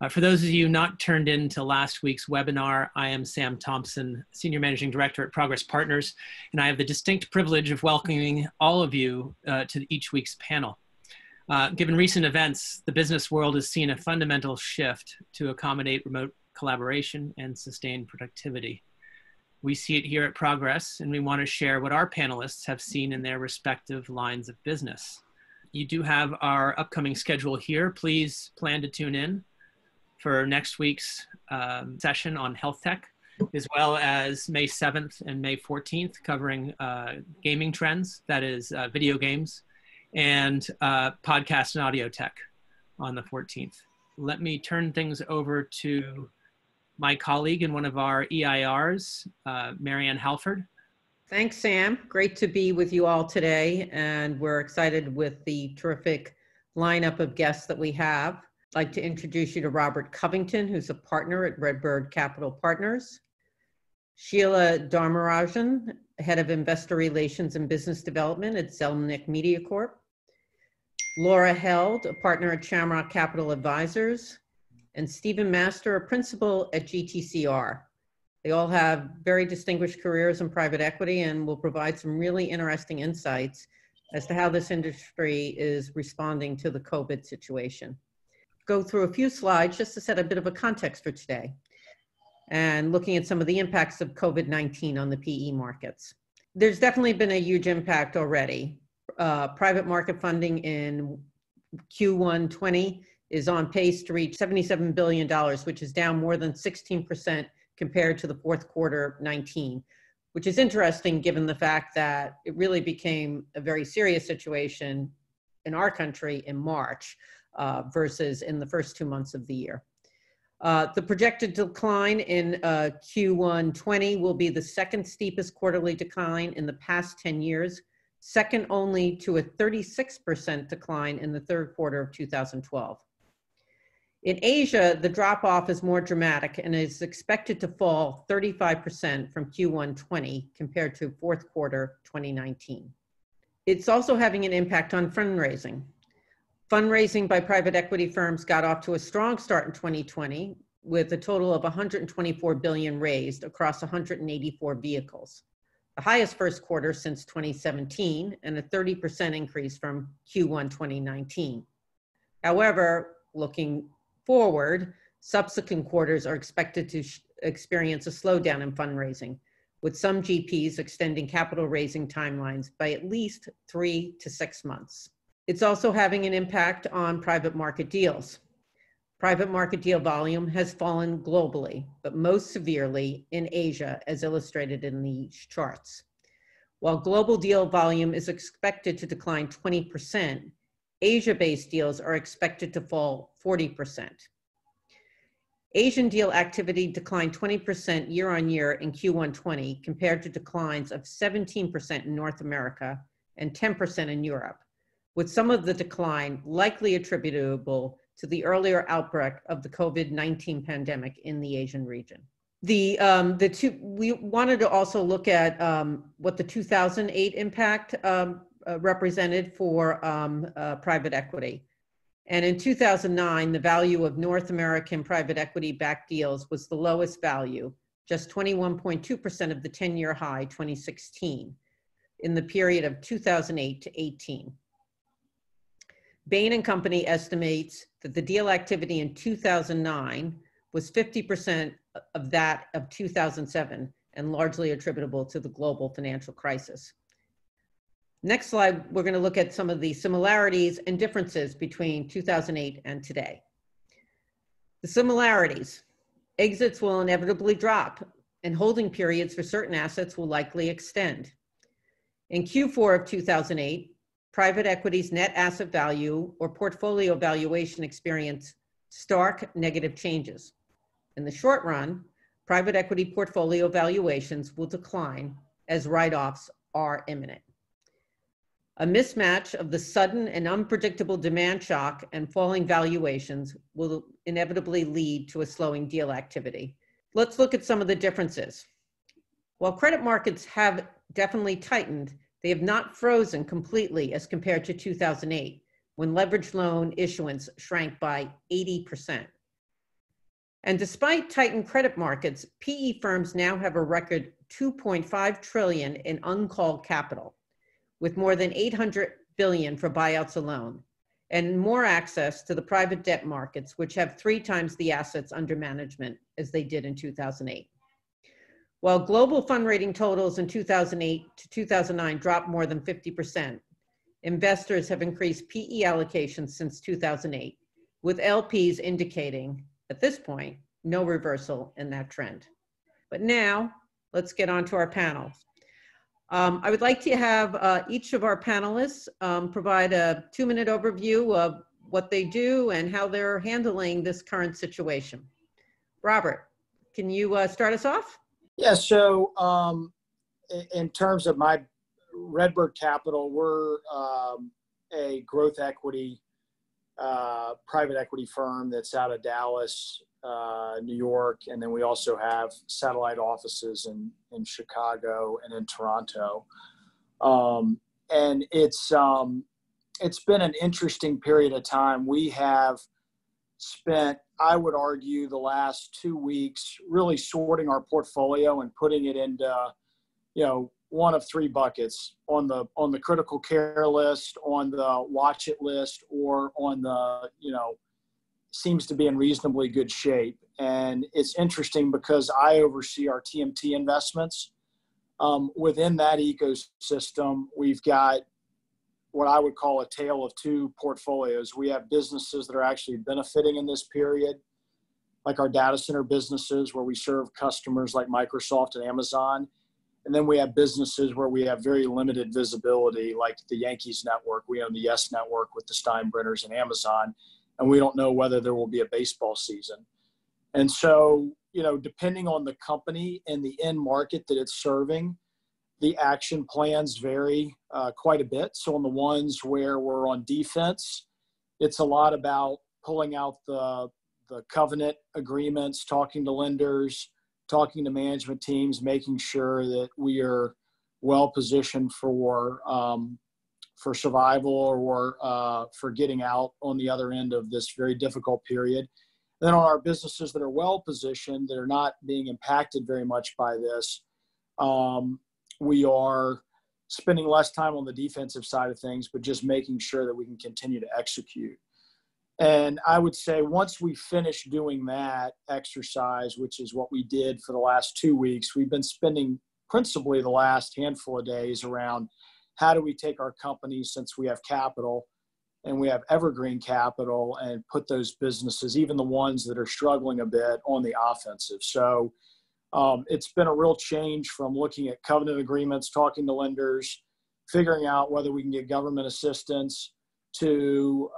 For those of you not turned into last week's webinar, I am Sam Thompson, Senior Managing Director at Progress Partners, and I have the distinct privilege of welcoming all of you to each week's panel. Given recent events, the business world has seen a fundamental shift to accommodate remote collaboration and sustained productivity. We see it here at Progress, and we want to share what our panelists have seen in their respective lines of business. You do have our upcoming schedule here. Please plan to tune in for next week's session on health tech, as well as May 7th and May 14th, covering gaming trends, that is video games, and podcast and audio tech on the 14th. Let me turn things over to my colleague and one of our EIRs, Marianne Halford. Thanks, Sam. Great to be with you all today, and we're excited with the terrific lineup of guests that we have. I'd like to introduce you to Robert Covington, who's a partner at Redbird Capital Partners. Sheila Dharmarajan, Head of Investor Relations and Business Development at Zelnick Media Corp. Laura Held, a partner at SHAMROCK Capital Advisors. And Stephen Master, a principal at GTCR. They all have very distinguished careers in private equity and will provide some really interesting insights as to how this industry is responding to the COVID situation. Go through a few slides just to set a bit of a context for today and looking at some of the impacts of COVID-19 on the PE markets. There's definitely been a huge impact already. Private market funding in Q1 20 is on pace to reach $77 billion, which is down more than 16% compared to the fourth quarter 19, which is interesting given the fact that it really became a very serious situation in our country in March. Versus in the first 2 months of the year. The projected decline in Q1 20 will be the second steepest quarterly decline in the past 10 years, second only to a 36% decline in the third quarter of 2012. In Asia, the drop-off is more dramatic and is expected to fall 35% from Q1 20 compared to fourth quarter 2019. It's also having an impact on fundraising. Fundraising by private equity firms got off to a strong start in 2020 with a total of $124 billion raised across 184 vehicles, the highest first quarter since 2017 and a 30% increase from Q1 2019. However, looking forward, subsequent quarters are expected to experience a slowdown in fundraising, with some GPs extending capital raising timelines by at least 3 to 6 months. It's also having an impact on private market deals. Private market deal volume has fallen globally, but most severely in Asia, as illustrated in these charts. While global deal volume is expected to decline 20%, Asia-based deals are expected to fall 40%. Asian deal activity declined 20% year on year in Q1 20 compared to declines of 17% in North America and 10% in Europe, with some of the decline likely attributable to the earlier outbreak of the COVID-19 pandemic in the Asian region. We wanted to also look at what the 2008 impact represented for private equity. And in 2009, the value of North American private equity-backed deals was the lowest value, just 21.2% of the 10-year high 2016, in the period of 2008 to 18. Bain & Company estimates that the deal activity in 2009 was 50% of that of 2007 and largely attributable to the global financial crisis. Next slide, we're going to look at some of the similarities and differences between 2008 and today. The similarities: exits will inevitably drop and holding periods for certain assets will likely extend. In Q4 of 2008, private equity's net asset value or portfolio valuation experienced stark negative changes. In the short run, private equity portfolio valuations will decline as write-offs are imminent. A mismatch of the sudden and unpredictable demand shock and falling valuations will inevitably lead to a slowing deal activity. Let's look at some of the differences. While credit markets have definitely tightened, they have not frozen completely as compared to 2008, when leveraged loan issuance shrank by 80%. And despite tightened credit markets, PE firms now have a record $2.5 trillion in uncalled capital, with more than $800 billion for buyouts alone, and more access to the private debt markets, which have 3 times the assets under management as they did in 2008. While global fund rating totals in 2008 to 2009 dropped more than 50%, investors have increased PE allocations since 2008, with LPs indicating, at this point, no reversal in that trend. But now, let's get on to our panel. I would like to have each of our panelists provide a 2-minute overview of what they do and how they're handling this current situation. Robert, can you start us off? Yeah, so in terms of my Redbird Capital, we're a growth equity, private equity firm that's out of Dallas, New York, and then we also have satellite offices in Chicago and in Toronto. And it's been an interesting period of time. We have spent, I would argue, the last 2 weeks really sorting our portfolio and putting it into, one of 3 buckets: on the critical care list, on the watch it list, or on the, seems to be in reasonably good shape. And it's interesting because I oversee our TMT investments. Within that ecosystem, we've got what I would call a tale of 2 portfolios. We have businesses that are actually benefiting in this period, like our data center businesses where we serve customers like Microsoft and Amazon. And then we have businesses where we have very limited visibility, like the Yankees network. We own the Yes Network with the Steinbrenners and Amazon, and we don't know whether there will be a baseball season. And so, depending on the company and the end market that it's serving, the action plans vary quite a bit. So on the ones where we're on defense, it's a lot about pulling out the covenant agreements, talking to lenders, talking to management teams, making sure that we are well positioned for survival or for getting out on the other end of this very difficult period. And then on our businesses that are well positioned, that are not being impacted very much by this, we are spending less time on the defensive side of things, but just making sure that we can continue to execute. And I would say once we finish doing that exercise, which is what we did for the last 2 weeks, we've been spending principally the last handful of days around how do we take our companies, since we have capital and we have evergreen capital, and put those businesses, even the ones that are struggling a bit, on the offensive. So it's been a real change from looking at covenant agreements, talking to lenders, figuring out whether we can get government assistance, to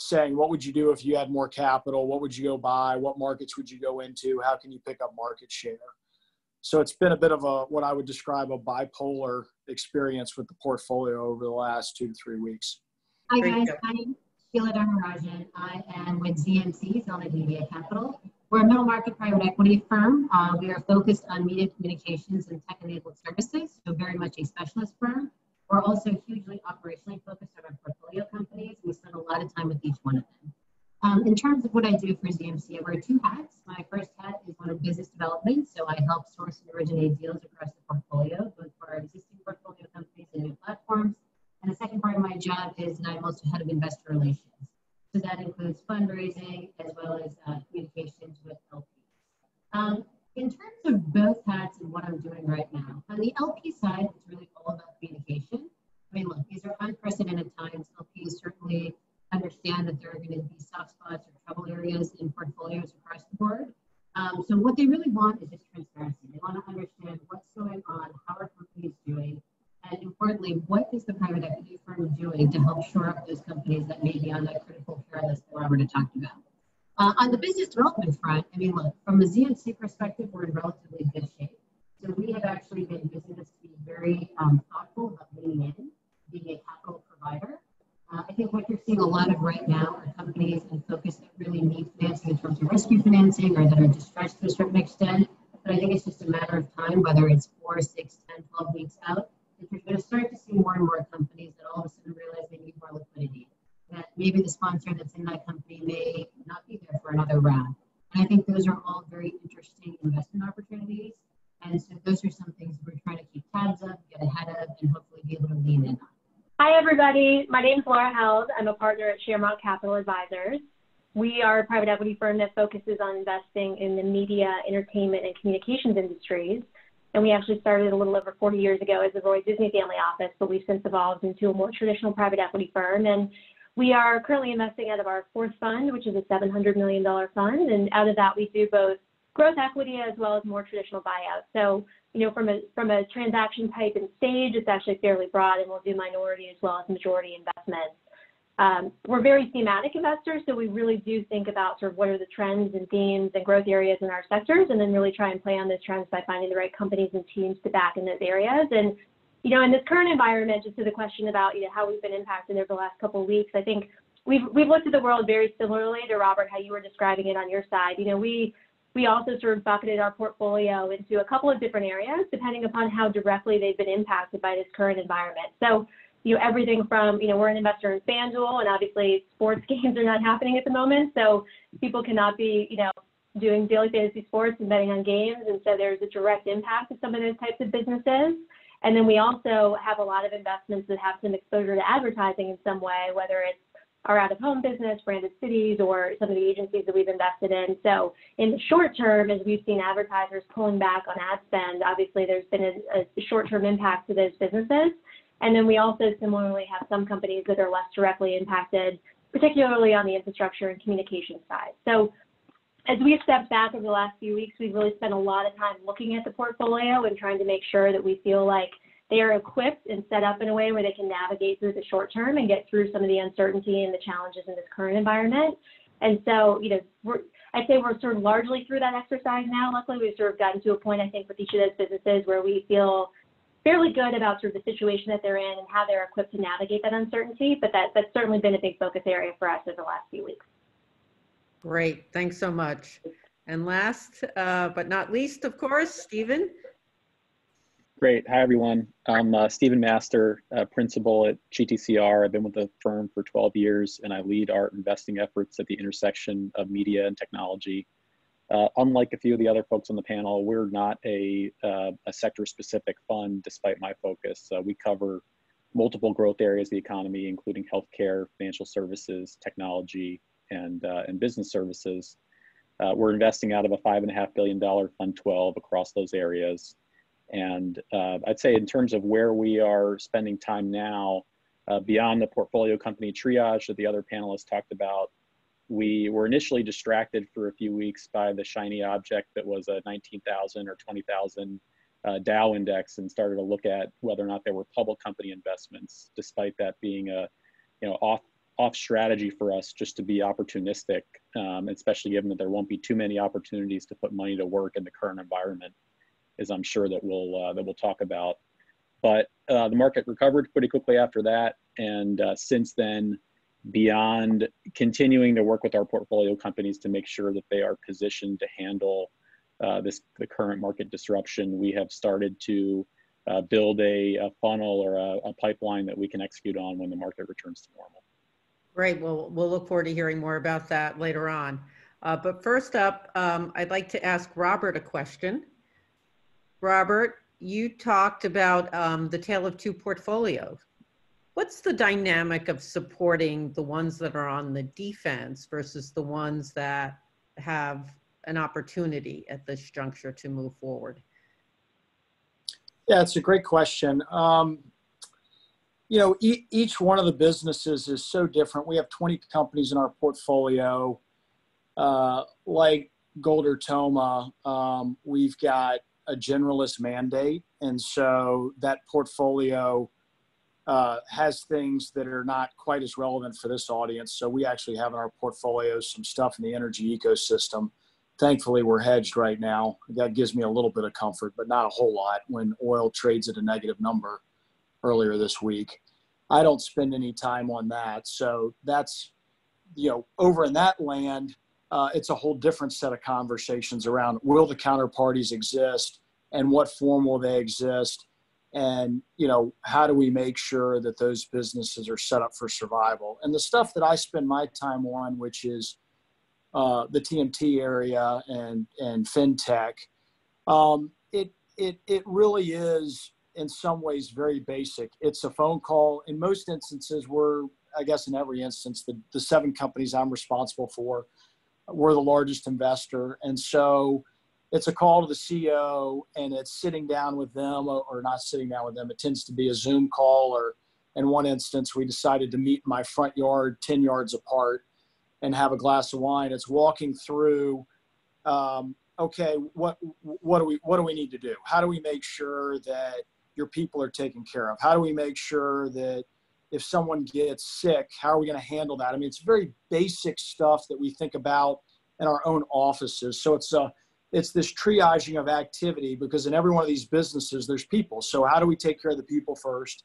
saying, what would you do if you had more capital? What would you go buy? What markets would you go into? How can you pick up market share? So it's been a bit of what I would describe a bipolar experience with the portfolio over the last 2 to 3 weeks. Hi guys, I'm Sheila Dharmarajan. I am with ZMC, Zelnick Media Capital. We're a middle market private equity firm. We are focused on media communications and tech-enabled services, so very much a specialist firm. We're also hugely operationally focused on our portfolio companies. We spend a lot of time with each one of them. In terms of what I do for ZMC, I wear 2 hats. My first hat is one of business development, so I help source and originate deals across the portfolio, both for our existing portfolio companies and new platforms. And the second part of my job is that I'm also head of investor relations. So that includes fundraising as well as communications with LPs. In terms of both hats and what I'm doing right now, on the LP side, it's really all about communication. I mean, look, these are unprecedented times. LPs certainly understand that there are going to be soft spots or trouble areas in portfolios across the board. So what they really want is just transparency. They want to understand what's going on, how are companies doing, and importantly, what is the private equity firm doing to help shore up those companies that may be on that critical care list that Robert had talked about. On the business development front, I mean, look, from a ZMC perspective, we're in relatively good shape. So we have actually been using this to be very thoughtful about leaning in, being a capital provider. I think what you're seeing a lot of right now are companies in focus that really need financing in terms of rescue financing or that are distressed to a certain extent. But I think it's just a matter of time, whether it's 4, 6, 10, 12 weeks out, that you're going to start to see more and more companies that all of a sudden realize they need more liquidity. That maybe the sponsor that's in that company may not be there for another round. And I think those are all very interesting investment opportunities. And so those are some things we're trying to keep tabs of, get ahead of, and hopefully be able to lean in on. Hi, everybody. My name is Laura Held. I'm a partner at SHAMROCK Capital Advisors. We are a private equity firm that focuses on investing in the media, entertainment, and communications industries. And we actually started a little over 40 years ago as the Roy Disney family office, but we've since evolved into a more traditional private equity firm. And we are currently investing out of our fourth fund, which is a $700 million fund. And out of that, we do both growth equity as well as more traditional buyouts. So, you know, from a transaction type and stage, it's actually fairly broad, and we'll do minority as well as majority investments. We're very thematic investors, so we really do think about sort of what are the trends and themes and growth areas in our sectors, and then really try and play on those trends by finding the right companies and teams to back in those areas. And, you know, in this current environment, just to the question about, you know, how we've been impacted over the last couple of weeks, I think we've looked at the world very similarly to, Robert, how you were describing it on your side. You know, we also sort of bucketed our portfolio into a couple of different areas, depending upon how directly they've been impacted by this current environment. So, you know, everything from, you know, we're an investor in FanDuel, and obviously sports games are not happening at the moment. So people cannot be, you know, doing daily fantasy sports and betting on games. And so there's a direct impact to some of those types of businesses. And then we also have a lot of investments that have some exposure to advertising in some way, whether it's our out-of-home business, Branded Cities, or some of the agencies that we've invested in. So in the short term, as we've seen advertisers pulling back on ad spend, obviously there's been a short-term impact to those businesses. And then we also similarly have some companies that are less directly impacted, particularly on the infrastructure and communication side. So as we've stepped back over the last few weeks, we've really spent a lot of time looking at the portfolio and trying to make sure that we feel like they are equipped and set up in a way where they can navigate through the short term and get through some of the uncertainty and the challenges in this current environment. And so, you know, I'd say we're sort of largely through that exercise now. Luckily, we've sort of gotten to a point, I think, with each of those businesses where we feel fairly good about sort of the situation that they're in and how they're equipped to navigate that uncertainty. But that's certainly been a big focus area for us over the last few weeks. Great. Thanks so much. And last but not least, of course, Stephen. Great. Hi, everyone. I'm Stephen Master, principal at GTCR. I've been with the firm for 12 years, and I lead our investing efforts at the intersection of media and technology. Unlike a few of the other folks on the panel, we're not a sector-specific fund, despite my focus. We cover multiple growth areas of the economy, including healthcare, financial services, technology, and business services. We're investing out of a $5.5 billion Fund 12 across those areas. And I'd say in terms of where we are spending time now, beyond the portfolio company triage that the other panelists talked about, we were initially distracted for a few weeks by the shiny object that was a 19,000 or 20,000 Dow index, and started to look at whether or not there were public company investments, despite that being a off strategy for us, just to be opportunistic, especially given that there won't be too many opportunities to put money to work in the current environment, as I'm sure that we'll talk about. But the market recovered pretty quickly after that, and since then, beyond continuing to work with our portfolio companies to make sure that they are positioned to handle the current market disruption, we have started to build a funnel or a pipeline that we can execute on when the market returns to normal. Great. Well, we'll look forward to hearing more about that later on. But first up, I'd like to ask Robert a question. Robert, you talked about the tale of two portfolios. What's the dynamic of supporting the ones that are on the defense versus the ones that have an opportunity at this juncture to move forward? Yeah, it's a great question. Each one of the businesses is so different. We have 20 companies in our portfolio. Like Golder Toma, we've got a generalist mandate. And so that portfolio has things that are not quite as relevant for this audience. So we actually have in our portfolio some stuff in the energy ecosystem. Thankfully, we're hedged right now. That gives me a little bit of comfort, but not a whole lot when oil trades at a negative number earlier this week. I don't spend any time on that. So that's, over in that land, it's a whole different set of conversations around, will the counterparties exist and what form will they exist? And, how do we make sure that those businesses are set up for survival? And the stuff that I spend my time on, which is the TMT area and fintech. It really is in some ways very basic. It's a phone call. In most instances, I guess in every instance, the 7 companies I'm responsible for, we're the largest investor. And so it's a call to the CEO, and it's sitting down with them, or not sitting down with them. It tends to be a Zoom call, or in one instance, we decided to meet in my front yard 10 yards apart and have a glass of wine. It's walking through, okay, what do we need to do? How do we make sure that your people are taken care of? How do we make sure that if someone gets sick, how are we going to handle that? I mean, it's very basic stuff that we think about in our own offices. So it's this triaging of activity, because in every one of these businesses, there's people. So how do we take care of the people first?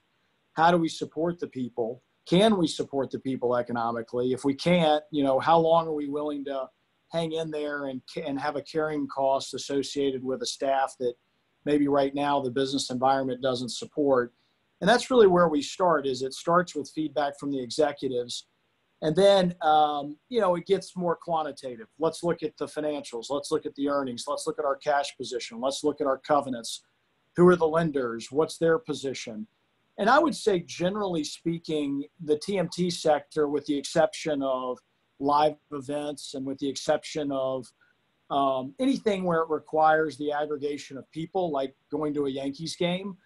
How do we support the people? Can we support the people economically? If we can't, how long are we willing to hang in there and have a carrying cost associated with a staff that maybe right now the business environment doesn't support? And that's really where we start. It starts with feedback from the executives. And then, it gets more quantitative. Let's look at the financials. Let's look at the earnings. Let's look at our cash position. Let's look at our covenants. Who are the lenders? What's their position? And I would say, generally speaking, the TMT sector, with the exception of live events and with the exception of anything where it requires the aggregation of people, like going to a Yankees game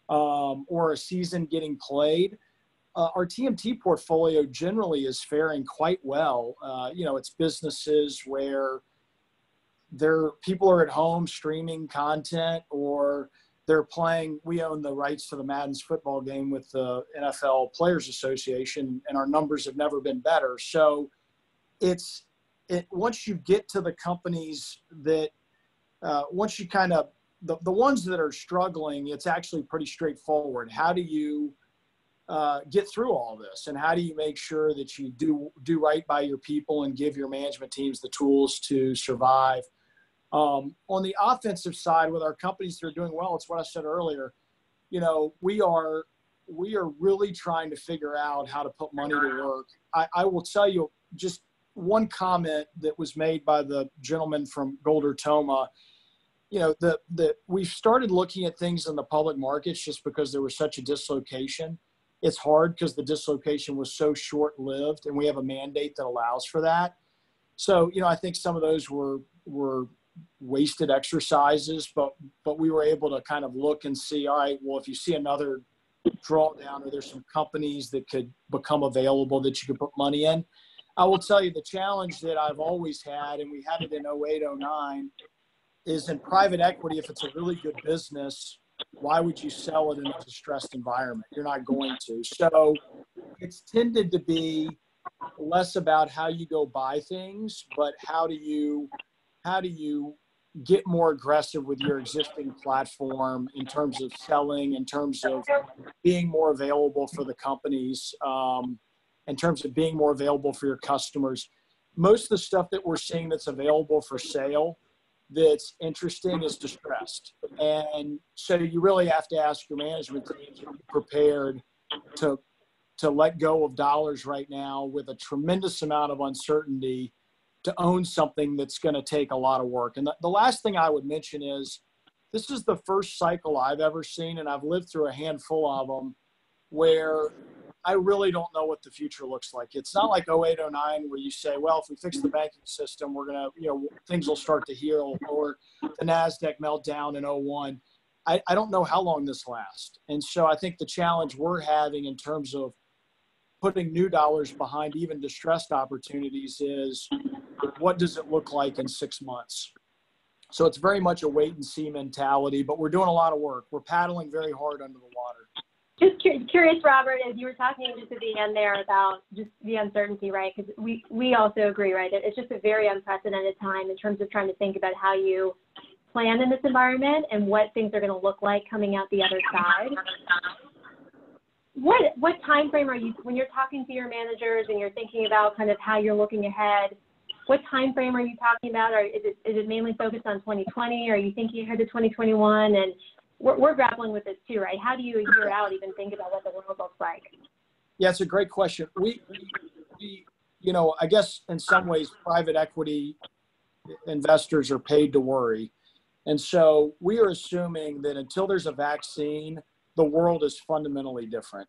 or a season getting played, our TMT portfolio generally is faring quite well. It's businesses where people are at home streaming content, or they're playing. We own the rights to the Madden's football game with the NFL Players Association, and our numbers have never been better. So once you get to the companies that, once you kind of, the ones that are struggling, it's actually pretty straightforward. How do you get through all this, and how do you make sure that you do right by your people and give your management teams the tools to survive? On the offensive side, with our companies that are doing well, it's what I said earlier. We are really trying to figure out how to put money to work. I will tell you just one comment that was made by the gentleman from Golder Toma. We've started looking at things in the public markets just because there was such a dislocation. It's hard because the dislocation was so short-lived, and we have a mandate that allows for that. So, I think some of those were wasted exercises, but we were able to kind of look and see, all right, well, if you see another drawdown, or there's some companies that could become available that you could put money in. I will tell you, the challenge that I've always had, and we had it in 08, 09, is in private equity. If it's a really good business, why would you sell it in a distressed environment? You're not going to. So it's tended to be less about how you go buy things, but how do you get more aggressive with your existing platform in terms of selling, in terms of being more available for the companies, in terms of being more available for your customers. Most of the stuff that we're seeing that's available for sale that's interesting is distressed. And so you really have to ask your management teams, are you prepared to let go of dollars right now with a tremendous amount of uncertainty to own something that's going to take a lot of work. And the last thing I would mention is, this is the first cycle I've ever seen, and I've lived through a handful of them, where I really don't know what the future looks like. It's not like 08, 09, where you say, well, if we fix the banking system, we're going to, things will start to heal, or the NASDAQ meltdown in 01. I don't know how long this lasts. And so I think the challenge we're having in terms of putting new dollars behind even distressed opportunities is, what does it look like in 6 months? So it's very much a wait and see mentality, but we're doing a lot of work. We're paddling very hard under the water. Just curious, Robert, as you were talking just at the end there about just the uncertainty, right? Because we also agree, right? It's just a very unprecedented time in terms of trying to think about how you plan in this environment and what things are going to look like coming out the other side. What time frame are you, when you're talking to your managers and you're thinking about kind of how you're looking ahead, what time frame are you talking about? Or is it mainly focused on 2020? Are you thinking ahead to 2021? And we're grappling with this too, right? How do you, a year out, even think about what the world looks like? Yeah, it's a great question. you know, I guess in some ways, private equity investors are paid to worry. And so we are assuming that until there's a vaccine, the world is fundamentally different.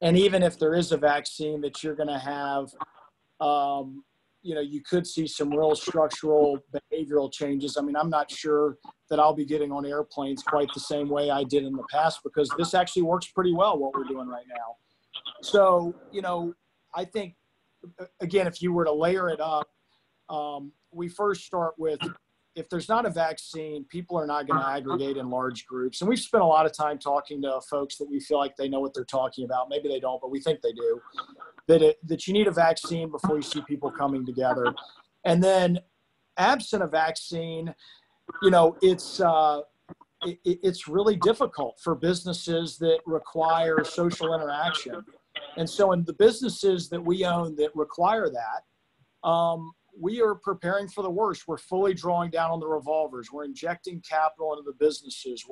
And even if there is a vaccine, that you're going to have, you know, you could see some real structural behavioral changes. I mean, I'm not sure that I'll be getting on airplanes quite the same way I did in the past, because this actually works pretty well, what we're doing right now. So, you know, I think, again, if you were to layer it up, we first start with, if there's not a vaccine, people are not going to aggregate in large groups. And we've spent a lot of time talking to folks that we feel like they know what they're talking about. Maybe they don't, but we think they do. That you need a vaccine before you see people coming together. And then absent a vaccine, you know, it's really difficult for businesses that require social interaction. And so in the businesses that we own that require that, we are preparing for the worst. We're fully drawing down on the revolvers. We're injecting capital into the businesses.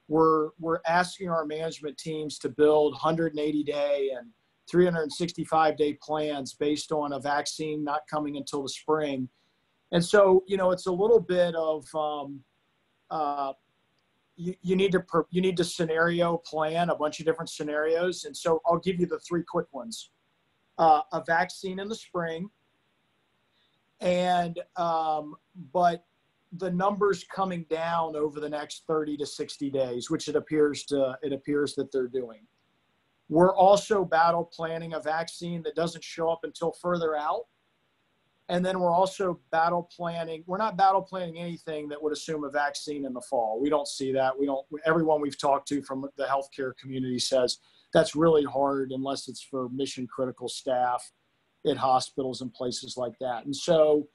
We're asking our management teams to build 180-day and 365-day plans based on a vaccine not coming until the spring. And so, you know, it's a little bit of, you need to scenario plan a bunch of different scenarios. And so I'll give you the three quick ones. A vaccine in the spring, and but the numbers coming down over the next 30 to 60 days, which it appears that they're doing. We're also battle planning a vaccine that doesn't show up until further out. And then we're also we're not battle planning anything that would assume a vaccine in the fall. We don't see that. Everyone we've talked to from the healthcare community says that's really hard unless it's for mission critical staff at hospitals and places like that. And so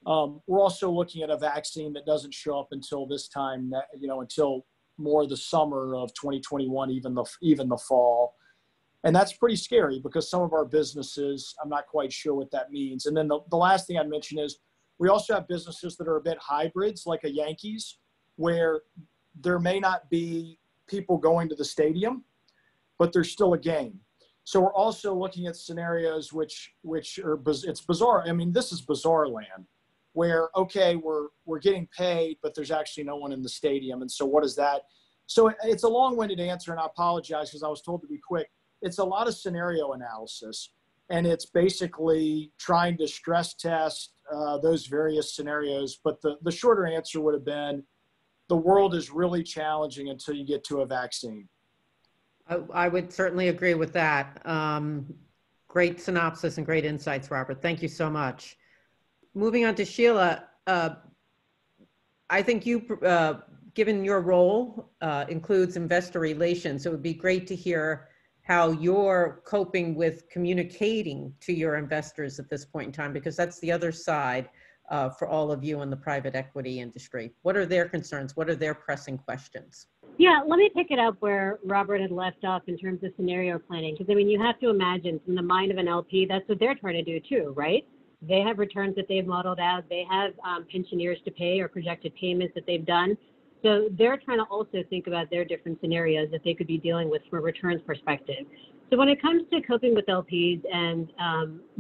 we're also looking at a vaccine that doesn't show up until this time, you know, until more the summer of 2021, even the fall. And that's pretty scary because some of our businesses, I'm not quite sure what that means. And then the last thing I'd mention is we also have businesses that are a bit hybrids, like a Yankees, where there may not be people going to the stadium, but there's still a game. So we're also looking at scenarios which are, it's bizarre. I mean, this is bizarre land where, okay, we're getting paid, but there's actually no one in the stadium. And so what is that? So it's a long-winded answer, and I apologize because I was told to be quick. It's a lot of scenario analysis, and it's basically trying to stress test those various scenarios. But the shorter answer would have been, the world is really challenging until you get to a vaccine. I would certainly agree with that. Great synopsis and great insights, Robert. Thank you so much. Moving on to Sheila, I think you, given your role, includes investor relations. It would be great to hear how you're coping with communicating to your investors at this point in time, because that's the other side for all of you in the private equity industry. What are their concerns? What are their pressing questions? Yeah, let me pick it up where Robert had left off in terms of scenario planning. Because, I mean, you have to imagine from the mind of an LP, that's what they're trying to do too, right? They have returns that they've modeled out. They have pensioners to pay or projected payments that they've done. So they're trying to also think about their different scenarios that they could be dealing with from a returns perspective. So when it comes to coping with LPs and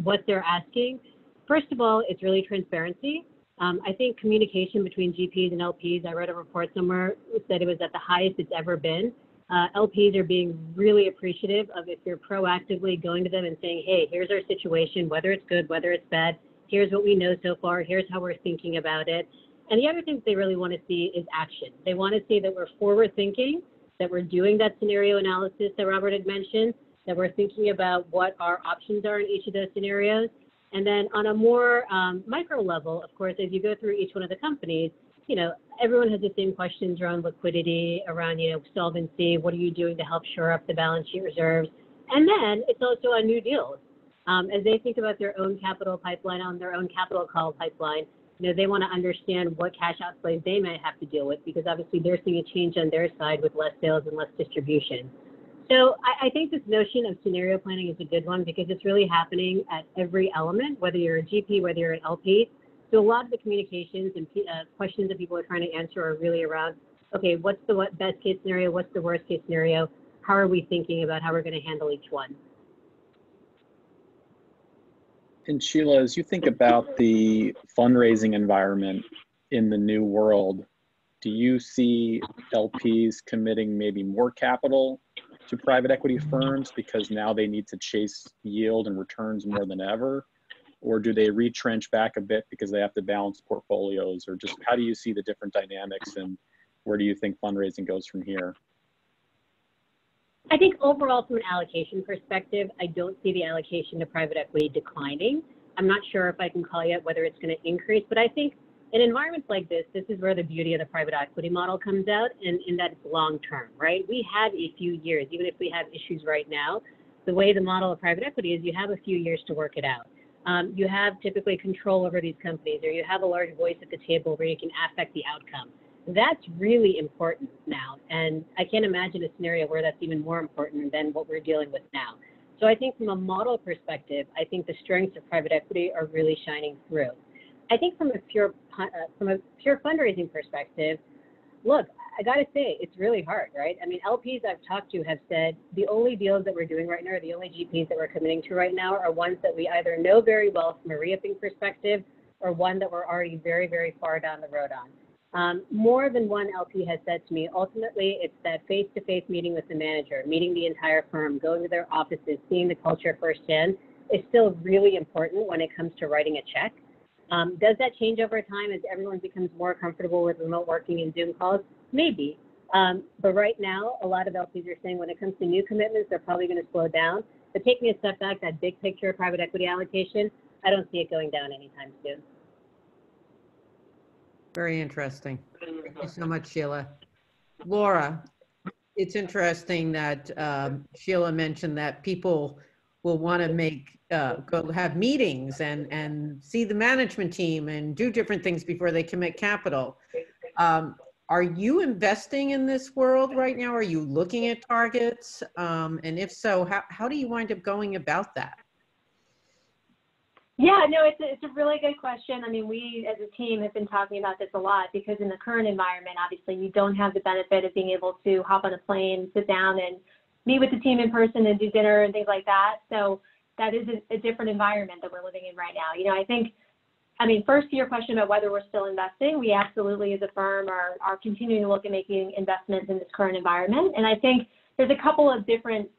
what they're asking, first of all, it's really transparency. I think communication between GPs and LPs, I read a report somewhere that said it was at the highest it's ever been. LPs are being really appreciative of if you're proactively going to them and saying, hey, here's our situation, whether it's good, whether it's bad, here's what we know so far, here's how we're thinking about it. And the other thing they really want to see is action. They want to see that we're forward thinking, that we're doing that scenario analysis that Robert had mentioned, that we're thinking about what our options are in each of those scenarios. And then on a more micro level, of course, as you go through each one of the companies, you know, everyone has the same questions around liquidity, around, you know, solvency. What are you doing to help shore up the balance sheet reserves? And then it's also on new deals. As they think about their own capital pipeline, on their own capital call pipeline, you know, they want to understand what cash outflows they might have to deal with, because obviously they're seeing a change on their side with less sales and less distribution. So I think this notion of scenario planning is a good one, because it's really happening at every element, whether you're a GP, whether you're an LP. So a lot of the communications and questions that people are trying to answer are really around, okay, what's the best case scenario? What's the worst case scenario? How are we thinking about how we're going to handle each one? And Sheila, as you think about the fundraising environment in the new world, do you see LPs committing maybe more capital to private equity firms because now they need to chase yield and returns more than ever? Or do they retrench back a bit because they have to balance portfolios? Or just how do you see the different dynamics, and where do you think fundraising goes from here? I think overall, from an allocation perspective, I don't see the allocation to private equity declining. I'm not sure if I can call yet whether it's going to increase, but I think in environments like this is where the beauty of the private equity model comes out, and in that it's long term, right? We have a few years, even if we have issues right now. The way the model of private equity is, you have a few years to work it out. You have typically control over these companies, or you have a large voice at the table where you can affect the outcome. That's really important now, and I can't imagine a scenario where that's even more important than what we're dealing with now. So I think from a model perspective, I think the strengths of private equity are really shining through. I think from a pure fundraising perspective, look, I got to say, it's really hard, right? I mean, LPs I've talked to have said the only deals that we're doing right now, or the only GPs that we're committing to right now, are ones that we either know very well from a re-upping perspective, or one that we're already very, very far down the road on. More than one LP has said to me, ultimately, it's that face-to-face meeting with the manager, meeting the entire firm, going to their offices, seeing the culture firsthand is still really important when it comes to writing a check. Does that change over time as everyone becomes more comfortable with remote working and Zoom calls? Maybe. But right now, a lot of LPs are saying when it comes to new commitments, they're probably going to slow down. But taking a step back, that big picture of private equity allocation, I don't see it going down anytime soon. Very interesting. Thank you so much, Sheila. Laura, it's interesting that Sheila mentioned that people will want to go have meetings and see the management team and do different things before they commit capital. Are you investing in this world right now? Are you looking at targets? And if so, how do you wind up going about that? Yeah, no, it's a really good question. I mean, we as a team have been talking about this a lot because in the current environment, obviously, you don't have the benefit of being able to hop on a plane, sit down and meet with the team in person and do dinner and things like that. So that is a different environment that we're living in right now. You know, I mean, first to your question about whether we're still investing, we absolutely as a firm are continuing to look at making investments in this current environment. And I think there's a couple of different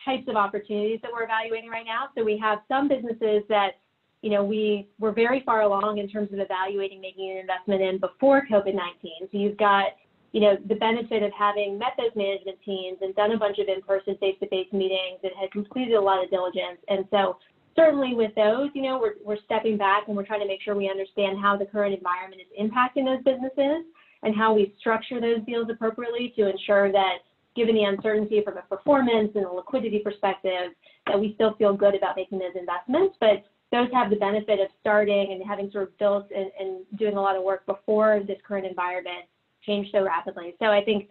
types of opportunities that we're evaluating right now. So we have some businesses that, you know, we're very far along in terms of evaluating making an investment in before COVID-19. So you've got, you know, the benefit of having met those management teams and done a bunch of in-person face-to-face meetings and had completed a lot of diligence. And so certainly with those, you know, we're stepping back and we're trying to make sure we understand how the current environment is impacting those businesses and how we structure those deals appropriately to ensure that given the uncertainty from a performance and a liquidity perspective, that we still feel good about making those investments. But those have the benefit of starting and having sort of built and doing a lot of work before this current environment changed so rapidly. So I think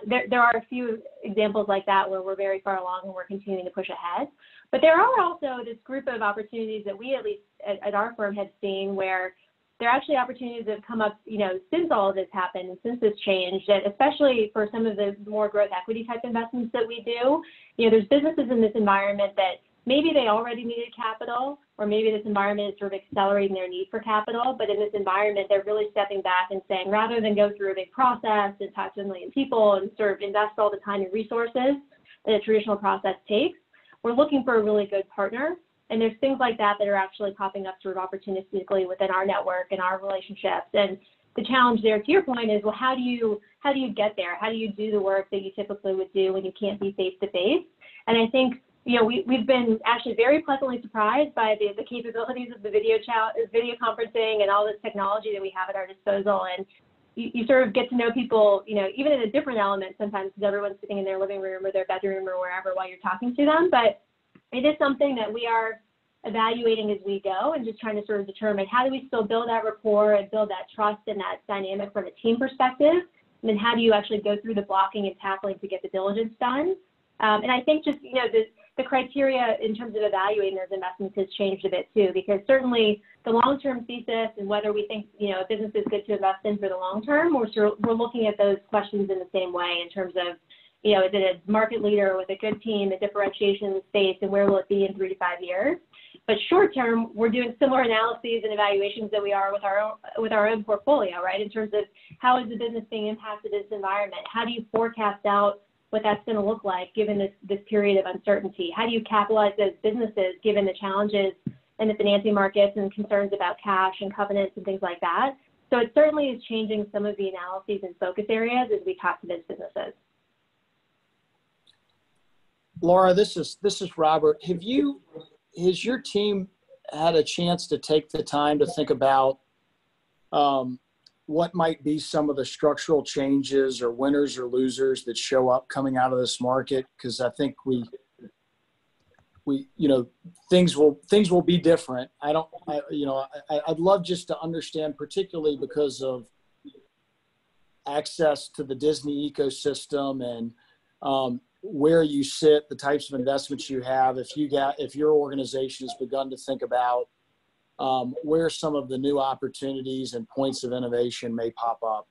there are a few examples like that where we're very far along and we're continuing to push ahead. But there are also this group of opportunities that we at least at our firm have seen where there are actually opportunities that have come up, you know, since all of this happened and since this changed, that especially for some of the more growth equity type investments that we do, you know, there's businesses in this environment that maybe they already needed capital, or maybe this environment is sort of accelerating their need for capital. But in this environment, they're really stepping back and saying, rather than go through a big process and talk to a million people and sort of invest all the time and resources that a traditional process takes, we're looking for a really good partner. And there's things like that that are actually popping up sort of opportunistically within our network and our relationships. And the challenge there, to your point, is, well, how do you get there? How do you do the work that you typically would do when you can't be face to face? And I think, you know, we've been actually very pleasantly surprised by the capabilities of the video conferencing and all this technology that we have at our disposal. And you sort of get to know people, you know, even in a different element sometimes, because everyone's sitting in their living room or their bedroom or wherever while you're talking to them. But it is something that we are evaluating as we go and just trying to sort of determine how do we still build that rapport and build that trust and that dynamic from a team perspective. And then how do you actually go through the blocking and tackling to get the diligence done? And I think just, you know, the criteria in terms of evaluating those investments has changed a bit too, because certainly the long-term thesis and whether we think, you know, a business is good to invest in for the long term, we're looking at those questions in the same way in terms of, you know, is it a market leader with a good team, a differentiation in the space, and where will it be in 3 to 5 years? But short term, we're doing similar analyses and evaluations that we are with our own portfolio, right? In terms of how is the business being impacted in this environment? How do you forecast out what that's going to look like given this period of uncertainty? How do you capitalize those businesses given the challenges in the financing markets and concerns about cash and covenants and things like that? So it certainly is changing some of the analyses and focus areas as we talk to those businesses. Laura, this is Robert. Has your team had a chance to take the time to think about what might be some of the structural changes or winners or losers that show up coming out of this market? Because I think things will be different. I'd love just to understand, particularly because of access to the Disney ecosystem and where you sit, the types of investments you have. If your organization has begun to think about where some of the new opportunities and points of innovation may pop up.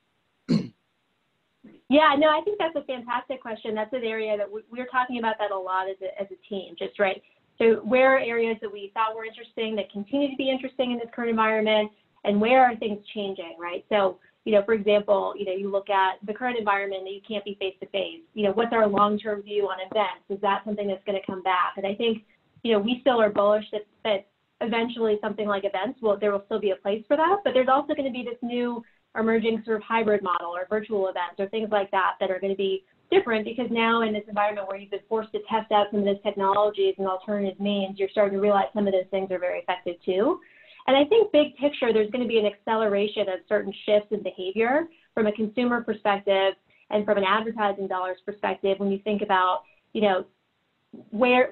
Yeah, no, I think that's a fantastic question. That's an area that we're talking about that a lot as a team, just right. So where are areas that we thought were interesting that continue to be interesting in this current environment, and where are things changing, right? So, for example, you look at the current environment that you can't be face-to-face. What's our long-term view on events? Is that something that's going to come back? And I think, we still are bullish that eventually something like events, there will still be a place for that, but there's also going to be this new emerging sort of hybrid model or virtual events or things like that are going to be different, because now in this environment where you've been forced to test out some of those technologies and alternative means, you're starting to realize some of those things are very effective too. And I think big picture, there's going to be an acceleration of certain shifts in behavior from a consumer perspective and from an advertising dollars perspective when you think about, where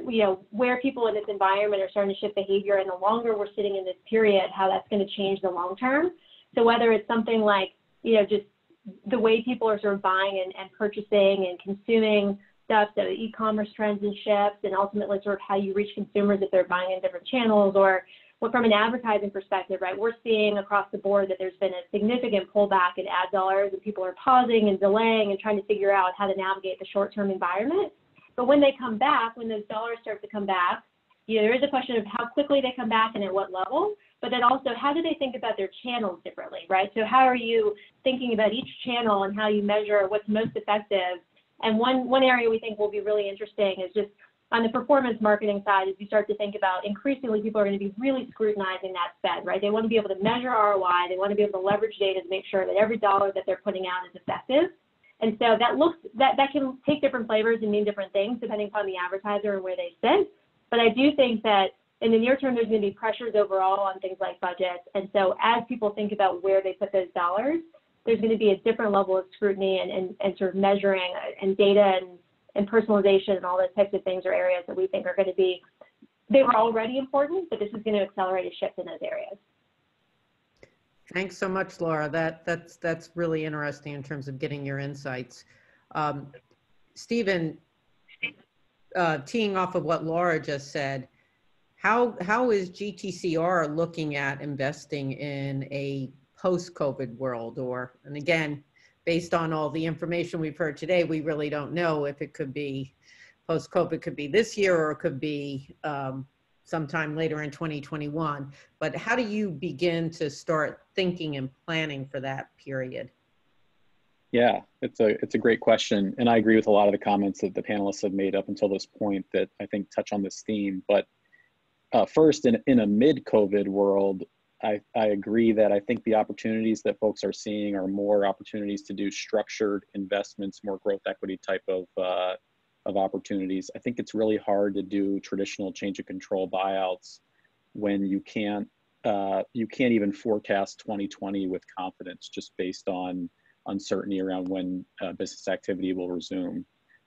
people in this environment are starting to shift behavior, and the longer we're sitting in this period, how that's going to change the long term. So whether it's something like, just the way people are sort of buying and purchasing and consuming stuff, so e-commerce trends and shifts, and ultimately sort of how you reach consumers if they're buying in different channels, or from an advertising perspective, right, we're seeing across the board that there's been a significant pullback in ad dollars, and people are pausing and delaying and trying to figure out how to navigate the short-term environment. But when they come back, when those dollars start to come back, there is a question of how quickly they come back and at what level, but then also how do they think about their channels differently, right? So how are you thinking about each channel and how you measure what's most effective? And one area we think will be really interesting is just on the performance marketing side, as you start to think about increasingly people are going to be really scrutinizing that spend, right? They want to be able to measure ROI. They want to be able to leverage data to make sure that every dollar that they're putting out is effective. And so that can take different flavors and mean different things depending upon the advertiser and where they sit. But I do think that in the near term, there's going to be pressures overall on things like budgets. And so as people think about where they put those dollars, there's going to be a different level of scrutiny and sort of measuring and data and personalization and all those types of things are areas that we think are going to be, they were already important, but this is going to accelerate a shift in those areas. Thanks so much, Laura. That's really interesting in terms of getting your insights. Stephen, teeing off of what Laura just said, how is GTCR looking at investing in a post-COVID world? And again, based on all the information we've heard today, we really don't know if it could be post-COVID, could be this year, or it could be sometime later in 2021. But how do you begin to start thinking and planning for that period? Yeah, it's a great question. And I agree with a lot of the comments that the panelists have made up until this point that I think touch on this theme. But first, in a mid-COVID world, I agree that I think the opportunities that folks are seeing are more opportunities to do structured investments, more growth equity type of opportunities. I think it's really hard to do traditional change of control buyouts when you can't even forecast 2020 with confidence just based on uncertainty around when business activity will resume.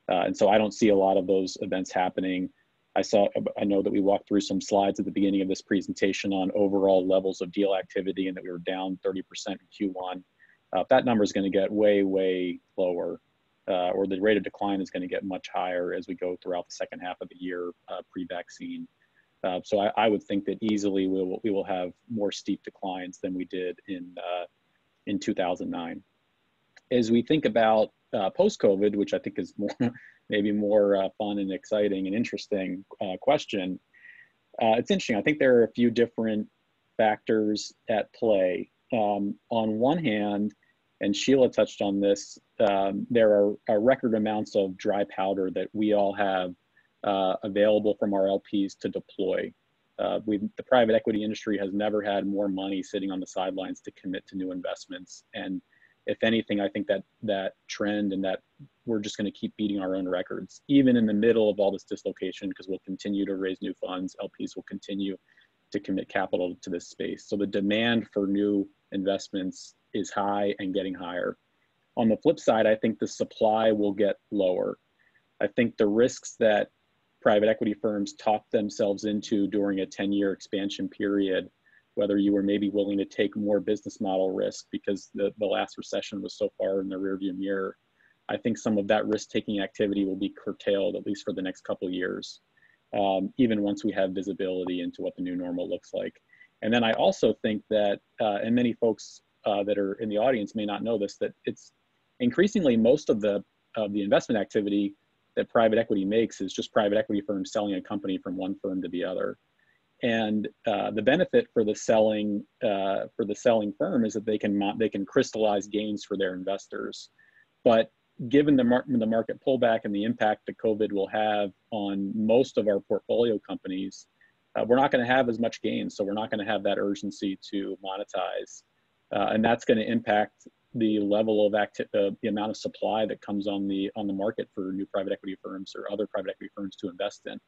And so I don't see a lot of those events happening. I know that we walked through some slides at the beginning of this presentation on overall levels of deal activity and that we were down 30% in Q1. That number is going to get way, way lower, or the rate of decline is going to get much higher as we go throughout the second half of the year pre-vaccine. So I would think that easily we will have more steep declines than we did in 2009. As we think about post-COVID, which I think is maybe more fun and exciting and interesting question, It's interesting. I think there are a few different factors at play. On one hand, and Sheila touched on this, there are record amounts of dry powder that we all have available from our LPs to deploy. The private equity industry has never had more money sitting on the sidelines to commit to new investments. And if anything, I think that trend and that we're just going to keep beating our own records, even in the middle of all this dislocation, because we'll continue to raise new funds. LPs will continue to commit capital to this space. So the demand for new investments is high and getting higher. On the flip side, I think the supply will get lower. I think the risks that private equity firms talked themselves into during a 10-year expansion period, whether you were maybe willing to take more business model risk because the last recession was so far in the rearview mirror, I think some of that risk-taking activity will be curtailed, at least for the next couple of years, even once we have visibility into what the new normal looks like. And then I also think that, and many folks that are in the audience may not know this, that it's increasingly most of the investment activity that private equity makes is just private equity firms selling a company from one firm to the other. And the benefit for the selling firm is that they can crystallize gains for their investors. But given the market pullback and the impact that COVID will have on most of our portfolio companies, we're not going to have as much gain. So we're not going to have that urgency to monetize, and that's going to impact the level of the amount of supply that comes on the market for new private equity firms or other private equity firms to invest in.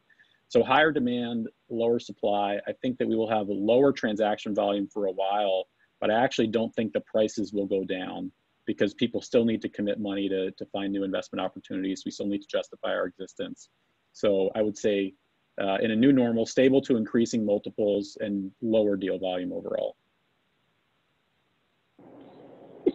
So higher demand, lower supply. I think that we will have a lower transaction volume for a while, but I actually don't think the prices will go down because people still need to commit money to find new investment opportunities. We still need to justify our existence. So I would say in a new normal, stable to increasing multiples and lower deal volume overall.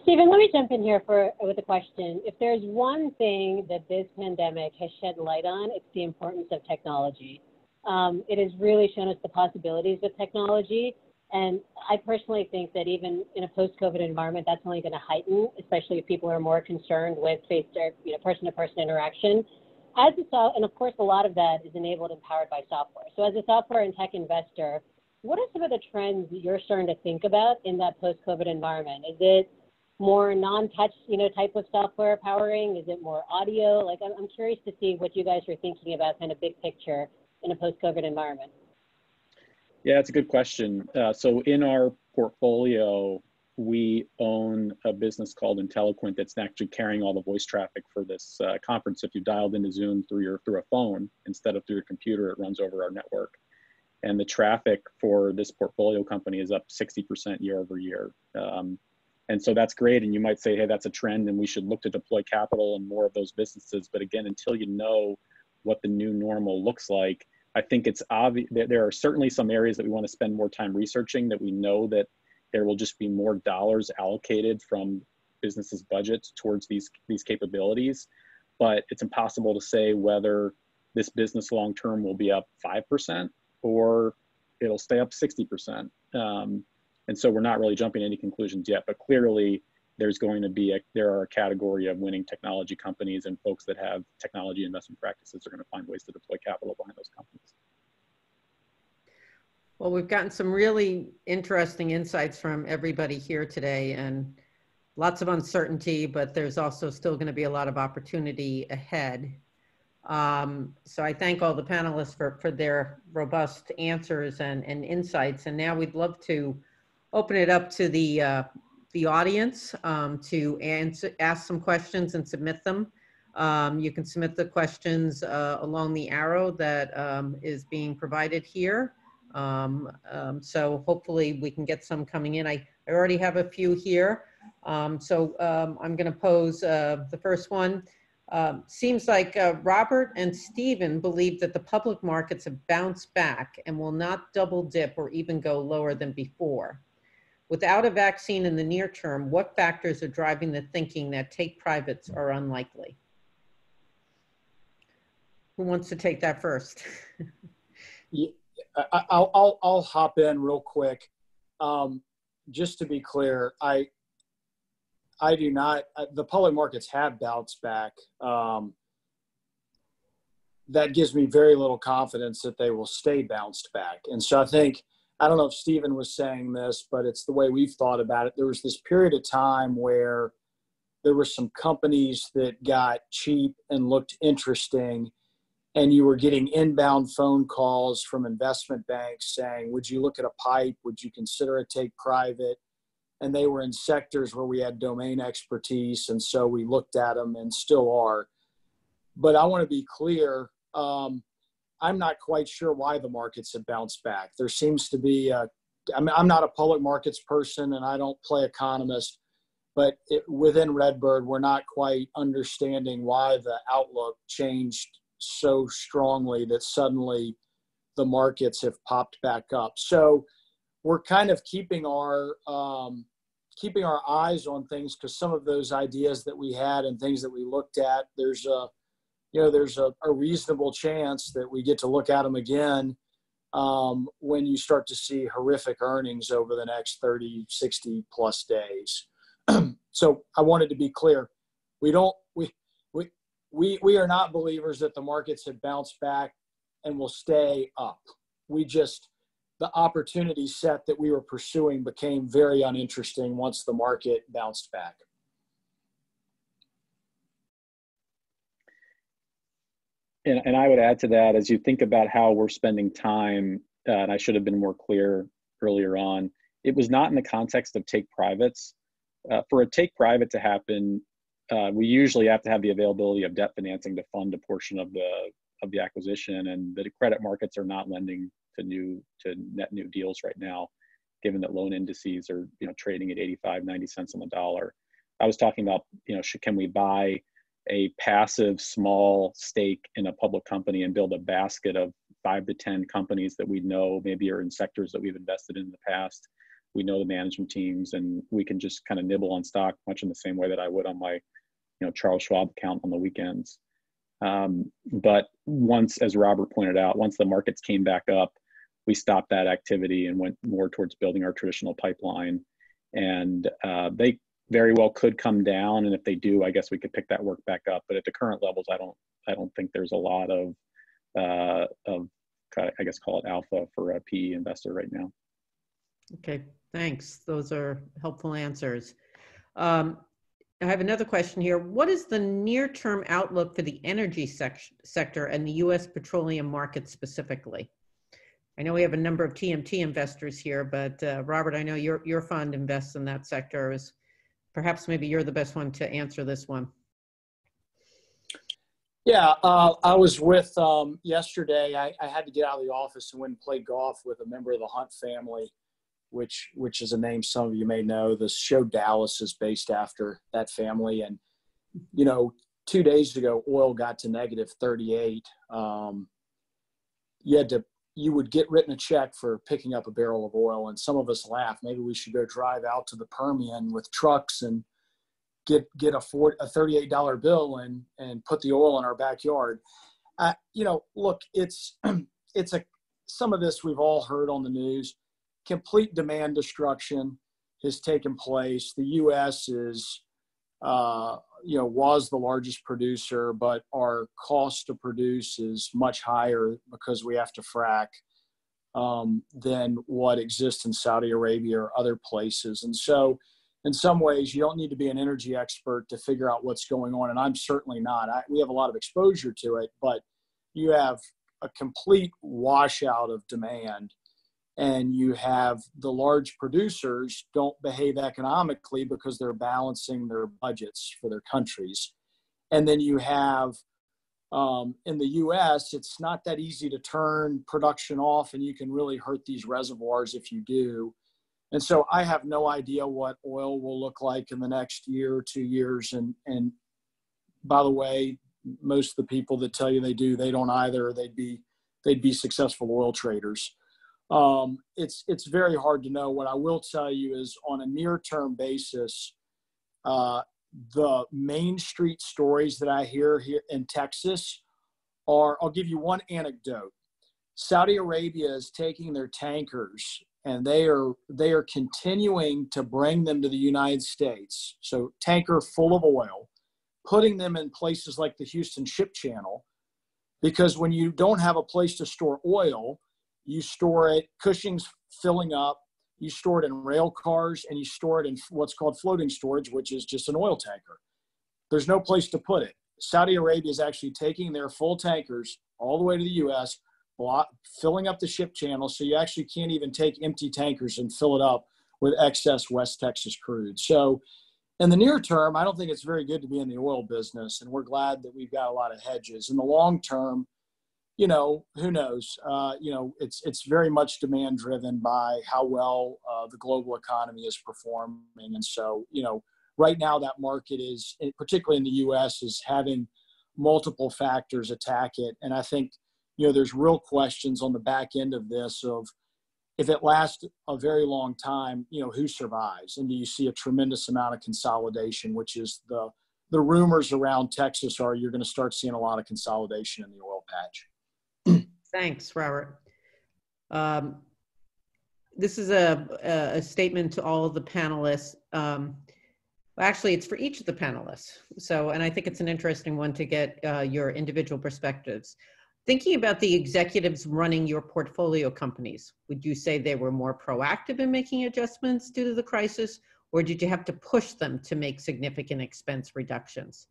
Stephen, let me jump in here with a question. If there's one thing that this pandemic has shed light on, it's the importance of technology. It has really shown us the possibilities of technology. And I personally think that even in a post-COVID environment, that's only going to heighten, especially if people are more concerned with person-to-person interaction. And of course, a lot of that is enabled and powered by software. So as a software and tech investor, what are some of the trends that you're starting to think about in that post-COVID environment? Is it more non-touch, type of software powering? Is it more audio? Like, I'm curious to see what you guys are thinking about kind of big picture in a post-COVID environment. Yeah, that's a good question. So in our portfolio, we own a business called Intelliquent that's actually carrying all the voice traffic for this conference. If you dialed into Zoom through a phone instead of through your computer, it runs over our network. And the traffic for this portfolio company is up 60% year over year. And so that's great. And you might say, hey, that's a trend and we should look to deploy capital in more of those businesses. But again, until you know what the new normal looks like, I think it's obvious that there are certainly some areas that we want to spend more time researching, that we know that there will just be more dollars allocated from businesses' budgets towards these capabilities. But it's impossible to say whether this business long-term will be up 5% or it'll stay up 60%. And so we're not really jumping to any conclusions yet, but clearly there are a category of winning technology companies, and folks that have technology investment practices are going to find ways to deploy capital behind those companies. Well, we've gotten some really interesting insights from everybody here today, and lots of uncertainty, but there's also still going to be a lot of opportunity ahead. So I thank all the panelists for their robust answers and insights. And now we'd love to open it up to the audience to ask some questions and submit them. You can submit the questions along the arrow that is being provided here. So hopefully we can get some coming in. I already have a few here. So I'm going to pose the first one. Seems like Robert and Stephen believe that the public markets have bounced back and will not double dip or even go lower than before. Without a vaccine in the near term, what factors are driving the thinking that take privates are unlikely? Who wants to take that first? Yeah, I'll hop in real quick. Just to be clear, I do not, the public markets have bounced back. that gives me very little confidence that they will stay bounced back. And so I don't know if Stephen was saying this, but it's the way we've thought about it. There was this period of time where there were some companies that got cheap and looked interesting, and you were getting inbound phone calls from investment banks saying, would you look at a pipe? Would you consider a take private? And they were in sectors where we had domain expertise, and so we looked at them and still are. But I want to be clear, I'm not quite sure why the markets have bounced back. There seems to be I'm not a public markets person and I don't play economist, but within Redbird, we're not quite understanding why the outlook changed so strongly that suddenly the markets have popped back up. So we're kind of keeping our eyes on things, because some of those ideas that we had and things that we looked at, there's a reasonable chance that we get to look at them again when you start to see horrific earnings over the next 30, 60 plus days. So I wanted to be clear. We are not believers that the markets have bounced back and will stay up. The opportunity set that we were pursuing became very uninteresting once the market bounced back. And I would add to that, as you think about how we're spending time, and I should have been more clear earlier on, it was not in the context of take privates. For a take private to happen, we usually have to have the availability of debt financing to fund a portion of the acquisition, and the credit markets are not lending to net new deals right now, given that loan indices are trading at 85, 90 cents on the dollar. I was talking about can we buy a passive small stake in a public company and build a basket of 5 to 10 companies that we know maybe are in sectors that we've invested in the past. We know the management teams, and we can just kind of nibble on stock much in the same way that I would on my Charles Schwab account on the weekends. But once, as Robert pointed out, once the markets came back up, we stopped that activity and went more towards building our traditional pipeline. And they very well could come down, and if they do, I guess we could pick that work back up. But at the current levels, I don't think there's a lot of I guess call it alpha for a PE investor right now. Okay, thanks. Those are helpful answers. I have another question here. What is the near-term outlook for the energy sector and the U.S. petroleum market specifically? I know we have a number of TMT investors here, but Robert, I know your fund invests in that sector. Perhaps maybe you're the best one to answer this one. Yeah, I was with, yesterday, I had to get out of the office and went and play golf with a member of the Hunt family, which is a name some of you may know. The show Dallas is based after that family. And, 2 days ago, oil got to negative 38. You would get written a check for picking up a barrel of oil. And some of us laugh, maybe we should go drive out to the Permian with trucks and get a $38 bill and put the oil in our backyard. Look, it's some of this we've all heard on the news. Complete demand destruction has taken place. The U.S. was the largest producer, but our cost to produce is much higher because we have to frack than what exists in Saudi Arabia or other places. And so in some ways, you don't need to be an energy expert to figure out what's going on. And I'm certainly not. We have a lot of exposure to it, but you have a complete washout of demand. And you have the large producers don't behave economically because they're balancing their budgets for their countries. And then you have, in the U.S., it's not that easy to turn production off, and you can really hurt these reservoirs if you do. And so I have no idea what oil will look like in the next year or 2 years. And by the way, most of the people that tell you they don't either. They'd be successful oil traders. It's very hard to know. What I will tell you is, on a near-term basis, the Main Street stories that I hear here in Texas I'll give you one anecdote. Saudi Arabia is taking their tankers and they are continuing to bring them to the United States. So tanker full of oil, putting them in places like the Houston Ship Channel, because when you don't have a place to store oil, you store it, Cushing's filling up, you store it in rail cars, and you store it in what's called floating storage, which is just an oil tanker. There's no place to put it. Saudi Arabia is actually taking their full tankers all the way to the U.S., filling up the ship channel, so you actually can't even take empty tankers and fill it up with excess West Texas crude. So in the near term, I don't think it's very good to be in the oil business, and we're glad that we've got a lot of hedges. In the long term, you know, who knows? You know, it's very much demand driven by how well the global economy is performing. And so, you know, right now that market is, particularly in the U.S., is having multiple factors attack it. And I think, you know, there's real questions on the back end of this of, if it lasts a very long time, you know, who survives? And do you see a tremendous amount of consolidation, which is the rumors around Texas are you're going to start seeing a lot of consolidation in the oil patch. Thanks, Robert. This is a statement to all of the panelists. Actually, it's for each of the panelists. So, and I think it's an interesting one to get your individual perspectives. Thinking about the executives running your portfolio companies, would you say they were more proactive in making adjustments due to the crisis, or did you have to push them to make significant expense reductions?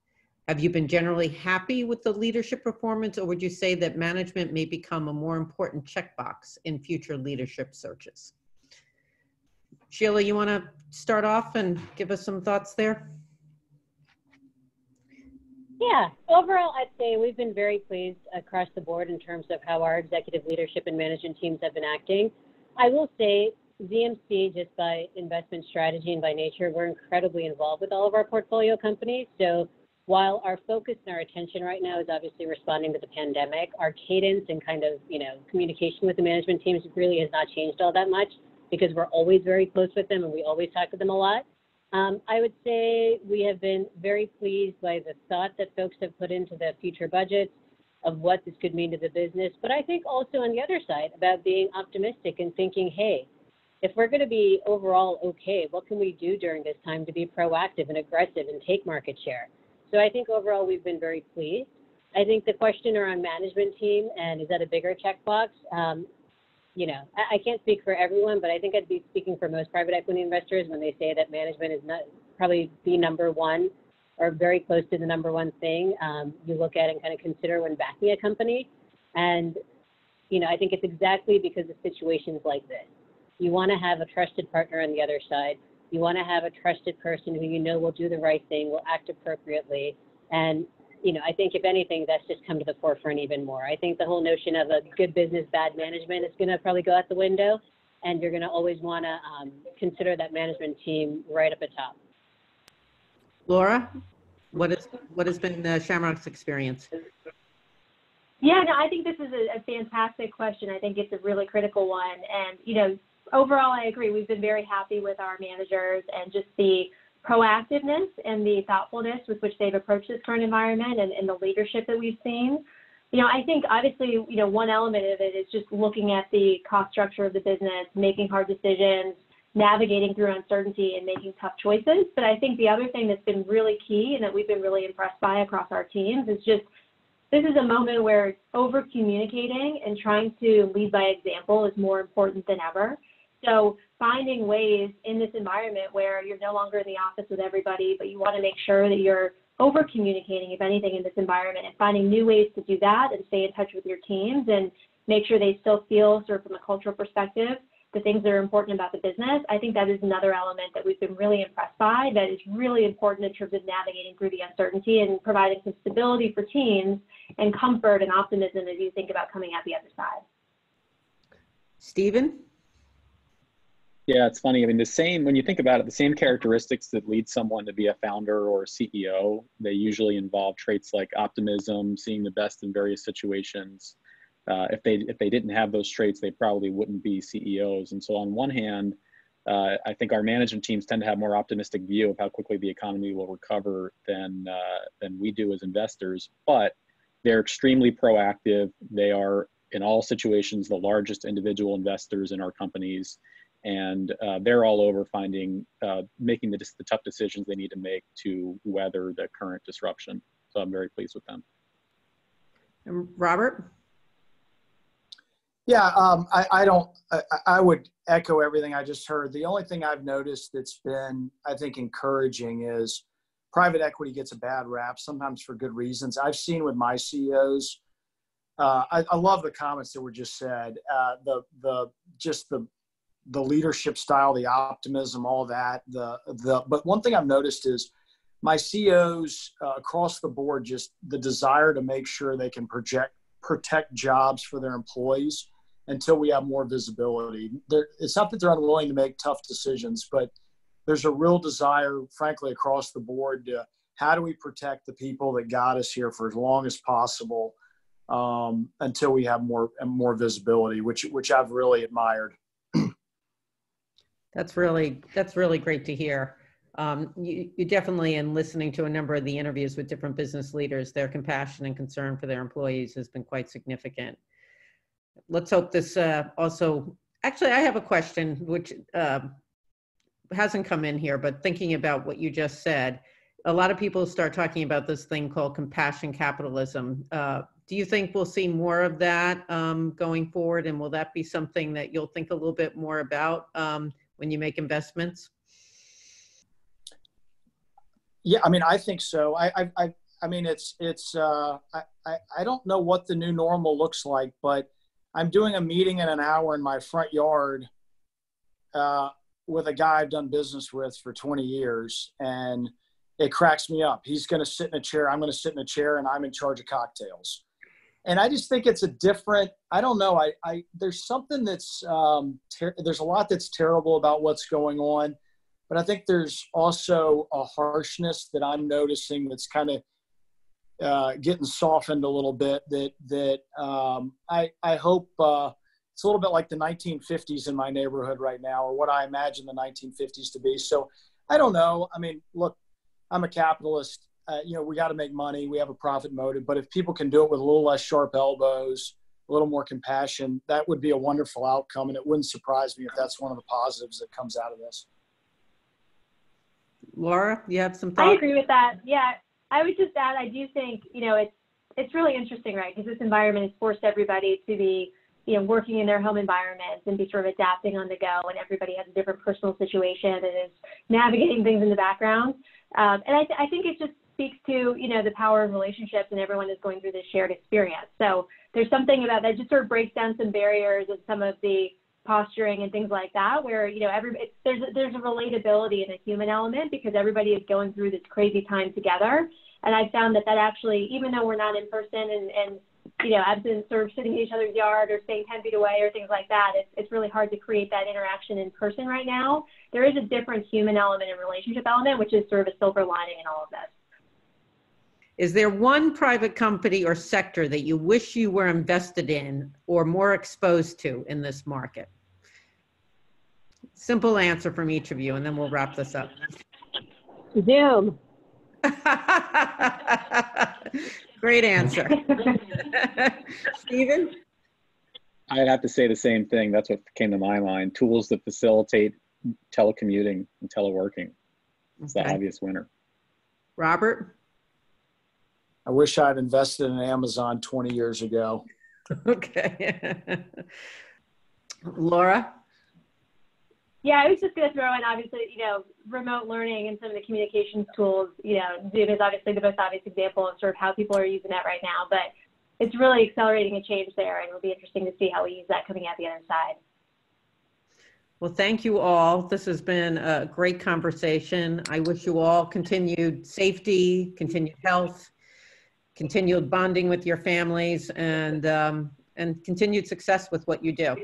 Have you been generally happy with the leadership performance, or would you say that management may become a more important checkbox in future leadership searches? Sheila, you want to start off and give us some thoughts there? Yeah, overall, I'd say we've been very pleased across the board in terms of how our executive leadership and management teams have been acting. I will say ZMC, just by investment strategy and by nature, we're incredibly involved with all of our portfolio companies. So while our focus and our attention right now is obviously responding to the pandemic, our cadence and kind of, you know, communication with the management teams really has not changed all that much, because we're always very close with them and we always talk to them a lot. I would say we have been very pleased by the thought that folks have put into the future budgets of what this could mean to the business. But I think also on the other side about being optimistic and thinking, hey, if we're going to be overall okay, what can we do during this time to be proactive and aggressive and take market share? So I think overall we've been very pleased. I think the question around management team and is that a bigger checkbox? You know, I can't speak for everyone, but I think I'd be speaking for most private equity investors when they say that management is not probably the number one or very close to the number one thing you look at and kind of consider when backing a company. And, you know, I think it's exactly because of situations like this. You want to have a trusted partner on the other side. You want to have a trusted person who you know will do the right thing, will act appropriately. And, you know, I think if anything, that's just come to the forefront even more. I think the whole notion of a good business, bad management is going to probably go out the window, and you're going to always want to consider that management team right up at top. Laura, what has been SHAMROCK's experience? Yeah, no, I think this is a fantastic question. I think it's a really critical one. And, you know, overall, I agree. We've been very happy with our managers and just the proactiveness and the thoughtfulness with which they've approached this current environment and the leadership that we've seen. You know, I think obviously, you know, one element of it is just looking at the cost structure of the business, making hard decisions, navigating through uncertainty and making tough choices. But I think the other thing that's been really key and that we've been really impressed by across our teams is just, this is a moment where over communicating and trying to lead by example is more important than ever. So finding ways in this environment where you're no longer in the office with everybody, but you want to make sure that you're over communicating, if anything, in this environment, and finding new ways to do that and stay in touch with your teams and make sure they still feel, sort of from a cultural perspective, the things that are important about the business. I think that is another element that we've been really impressed by that is really important in terms of navigating through the uncertainty and providing some stability for teams and comfort and optimism as you think about coming out the other side. Stephen? Yeah, it's funny. I mean, when you think about it, the same characteristics that lead someone to be a founder or a CEO, they usually involve traits like optimism, seeing the best in various situations. If they didn't have those traits, they probably wouldn't be CEOs. And so on one hand, I think our management teams tend to have more optimistic view of how quickly the economy will recover than we do as investors, but they're extremely proactive. They are, in all situations, the largest individual investors in our companies. And they're all over making the tough decisions they need to make to weather the current disruption. So I'm very pleased with them. Robert? Yeah, I would echo everything I just heard. The only thing I've noticed that's been, I think, encouraging is private equity gets a bad rap, sometimes for good reasons. I've seen with my CEOs, I love the comments that were just said, the leadership style, the optimism, all that. But one thing I've noticed is my CEOs across the board, just the desire to make sure they can protect jobs for their employees until we have more visibility. It's not that they're unwilling to make tough decisions, but there's a real desire, frankly, across the board to how do we protect the people that got us here for as long as possible until we have more visibility, which I've really admired. That's really great to hear. You definitely, in listening to a number of the interviews with different business leaders, their compassion and concern for their employees has been quite significant. Let's hope this also, actually, I have a question which hasn't come in here, but thinking about what you just said, a lot of people start talking about this thing called compassion capitalism. Do you think we'll see more of that going forward? And will that be something that you'll think a little bit more about when you make investments? Yeah, I mean, I think so. I mean, I don't know what the new normal looks like, but I'm doing a meeting in an hour in my front yard with a guy I've done business with for 20 years, and it cracks me up. He's going to sit in a chair, I'm going to sit in a chair, and I'm in charge of cocktails. And I just think it's a different, I don't know, there's something that's, there's a lot that's terrible about what's going on, but I think there's also a harshness that I'm noticing that's kind of getting softened a little bit that I hope it's a little bit like the 1950s in my neighborhood right now, or what I imagine the 1950s to be. So I don't know. I mean, look, I'm a capitalist. We got to make money. We have a profit motive, but if people can do it with a little less sharp elbows, a little more compassion, that would be a wonderful outcome. And it wouldn't surprise me if that's one of the positives that comes out of this. Laura, you have some thoughts? I agree with that. Yeah, I would just add, I do think, it's really interesting, right? Because this environment has forced everybody to be, working in their home environments and be sort of adapting on the go, and everybody has a different personal situation and is navigating things in the background. And I think it just speaks to, the power of relationships, and everyone is going through this shared experience. So there's something about that just sort of breaks down some barriers and some of the posturing and things like that, where, there's a relatability and a human element because everybody is going through this crazy time together. And I found that actually, even though we're not in person and absent sort of sitting in each other's yard or staying 10 feet away or things like that, it's really hard to create that interaction in person right now. There is a different human element and relationship element, which is sort of a silver lining in all of this. Is there one private company or sector that you wish you were invested in or more exposed to in this market? Simple answer from each of you, and then we'll wrap this up. Zoom. Great answer. Stephen? I'd have to say the same thing. That's what came to my mind. Tools that facilitate telecommuting and teleworking. It's the obvious winner. Robert? I wish I'd invested in Amazon 20 years ago. Okay. Laura? Yeah, I was just going to throw in, obviously, remote learning and some of the communications tools. Zoom is obviously the most obvious example of sort of how people are using that right now, but it's really accelerating a change there, and it'll be interesting to see how we use that coming out the other side. Well, thank you all. This has been a great conversation. I wish you all continued safety, continued health, continued bonding with your families, and continued success with what you do.